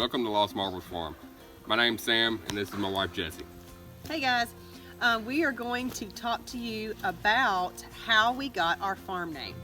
Welcome to Lost Marbles Farm. My name's Sam and this is my wife Jessie. Hey guys, we are going to talk to you about how we got our farm name.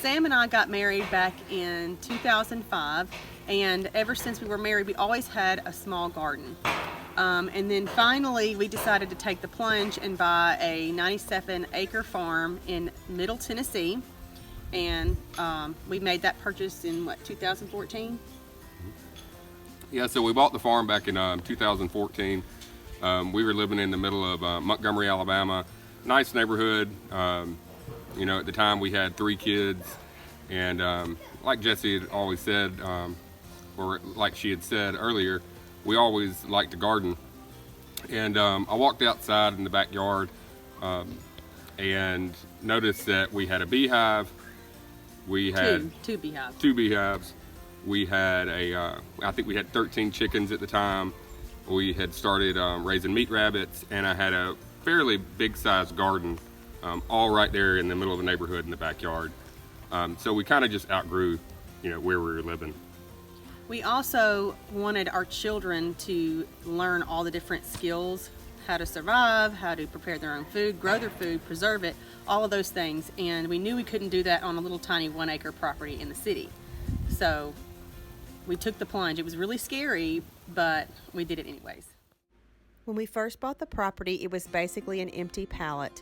Sam and I got married back in 2005, and ever since we were married we always had a small garden. And then finally we decided to take the plunge and buy a 97-acre farm in Middle Tennessee, and we made that purchase in 2014? Yeah, so we bought the farm back in 2014. We were living in the middle of Montgomery, Alabama. Nice neighborhood. You know, at the time we had 3 kids, and like Jessie had always said, or like she had said earlier, we always liked to garden. And I walked outside in the backyard and noticed that we had a beehive. We had two beehives. 2 beehives. We had I think we had 13 chickens at the time. We had started raising meat rabbits, and I had a fairly big sized garden. All right there in the middle of the neighborhood in the backyard. So we kind of just outgrew, you know, where we were living. We also wanted our children to learn all the different skills, how to survive, how to prepare their own food, grow their food, preserve it, all of those things. And we knew we couldn't do that on a little tiny 1-acre property in the city. So we took the plunge. It was really scary, but we did it anyways. When we first bought the property, it was basically an empty pallet.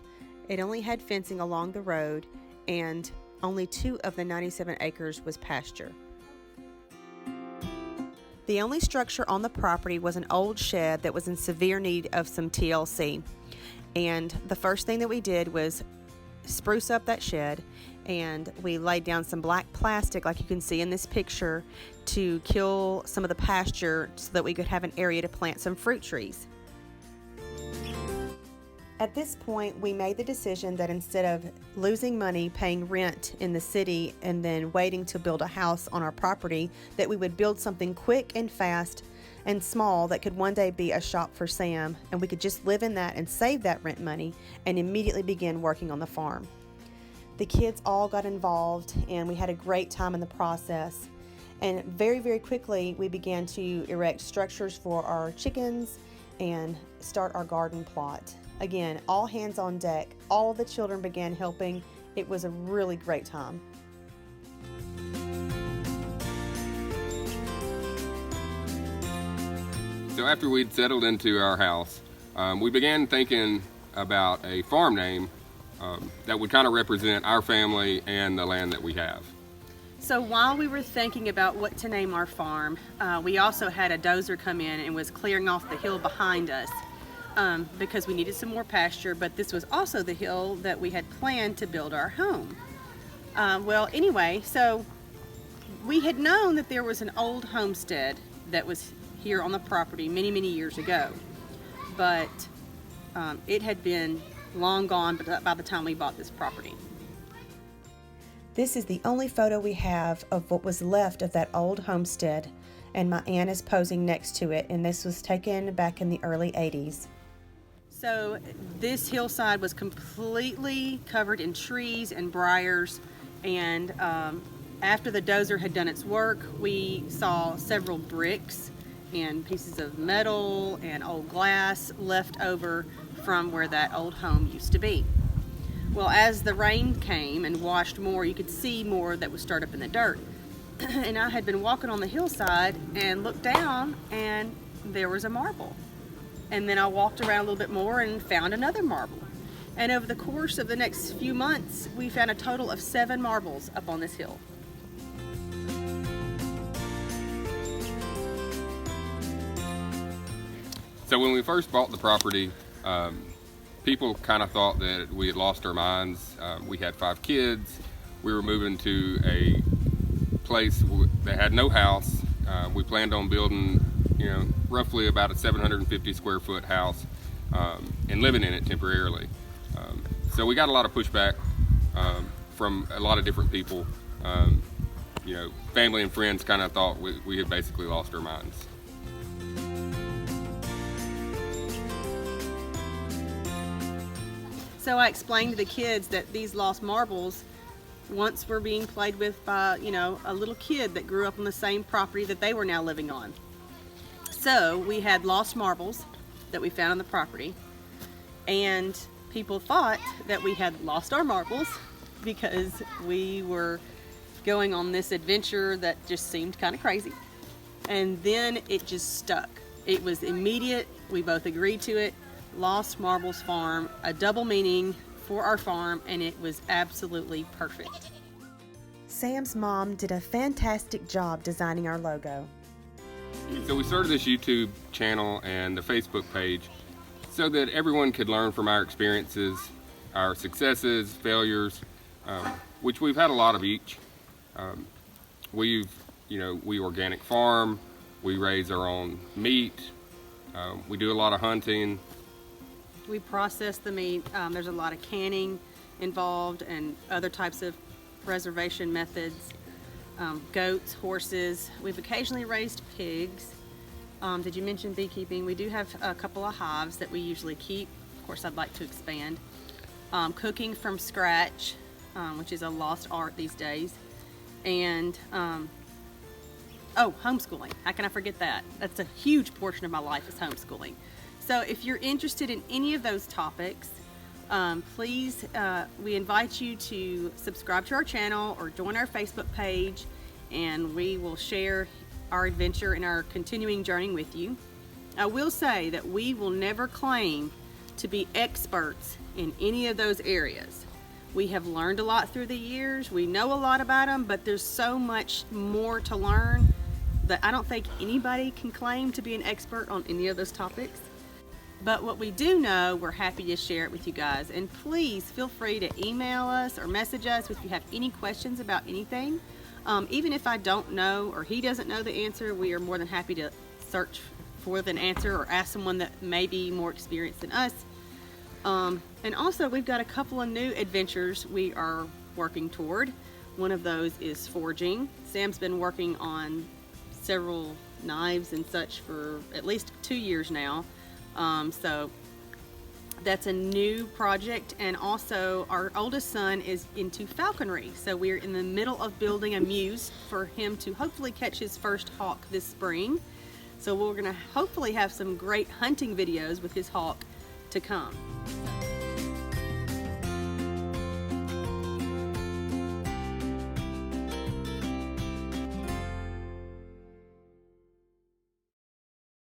It only had fencing along the road, and only 2 of the 97 acres was pasture. The only structure on the property was an old shed that was in severe need of some TLC. And the first thing that we did was spruce up that shed, and we laid down some black plastic, like you can see in this picture, to kill some of the pasture so that we could have an area to plant some fruit trees. At this point, we made the decision that instead of losing money paying rent in the city and then waiting to build a house on our property, that we would build something quick and fast and small that could one day be a shop for Sam, and we could just live in that and save that rent money and immediately begin working on the farm. The kids all got involved, and we had a great time in the process. And very, very quickly, we began to erect structures for our chickens and start our garden plot. Again, all hands on deck. All the children began helping. It was a really great time. So after we'd settled into our house, we began thinking about a farm name that would kind of represent our family and the land that we have. So while we were thinking about what to name our farm, we also had a dozer come in and was clearing off the hill behind us. Because we needed some more pasture, but this was also the hill that we had planned to build our home. Well, anyway, so we had known that there was an old homestead that was here on the property many, many years ago, but it had been long gone by the time we bought this property. This is the only photo we have of what was left of that old homestead, and my aunt is posing next to it, and this was taken back in the early 80s. So this hillside was completely covered in trees and briars, and after the dozer had done its work, we saw several bricks and pieces of metal and old glass left over from where that old home used to be. Well, as the rain came and washed more, you could see more that was stirred up in the dirt. And I had been walking on the hillside and looked down, and there was a marble. And then I walked around a little bit more and found another marble. And over the course of the next few months, we found a total of 7 marbles up on this hill. So when we first bought the property, people kind of thought that we had lost our minds. We had 5 kids. We were moving to a place that had no house. We planned on building, roughly about a 750 square foot house, and living in it temporarily. So we got a lot of pushback from a lot of different people. Family and friends kind of thought we had basically lost our minds. So I explained to the kids that these lost marbles once were being played with by, a little kid that grew up on the same property that they were now living on. So we had lost marbles that we found on the property, and people thought that we had lost our marbles because we were going on this adventure that just seemed kind of crazy. And then it just stuck. It was immediate. We both agreed to it. Lost Marbles Farm, a double meaning for our farm, and it was absolutely perfect. Sam's mom did a fantastic job designing our logo. So we started this YouTube channel and the Facebook page so that everyone could learn from our experiences, our successes, failures, which we've had a lot of each. We organic farm, we raise our own meat, we do a lot of hunting. We process the meat. There's a lot of canning involved and other types of preservation methods. Goats, horses. We've occasionally raised pigs. Did you mention beekeeping? We do have a couple of hives that we usually keep. Of course, I'd like to expand. Cooking from scratch, which is a lost art these days. And homeschooling. How can I forget that? That's a huge portion of my life is homeschooling. So if you're interested in any of those topics, please, we invite you to subscribe to our channel or join our Facebook page, and we will share our adventure and our continuing journey with you. I will say that we will never claim to be experts in any of those areas. We have learned a lot through the years. We know a lot about them, but there's so much more to learn that I don't think anybody can claim to be an expert on any of those topics. But what we do know, we're happy to share it with you guys. And please feel free to email us or message us if you have any questions about anything. Even if I don't know or he doesn't know the answer, we are more than happy to search for an answer or ask someone that may be more experienced than us. And also, we've got a couple of new adventures we are working toward. One of those is forging. Sam's been working on several knives and such for at least 2 years now. So that's a new project, and also our oldest son is into falconry, so we're in the middle of building a muse for him to hopefully catch his first hawk this spring. So we're going to hopefully have some great hunting videos with his hawk to come.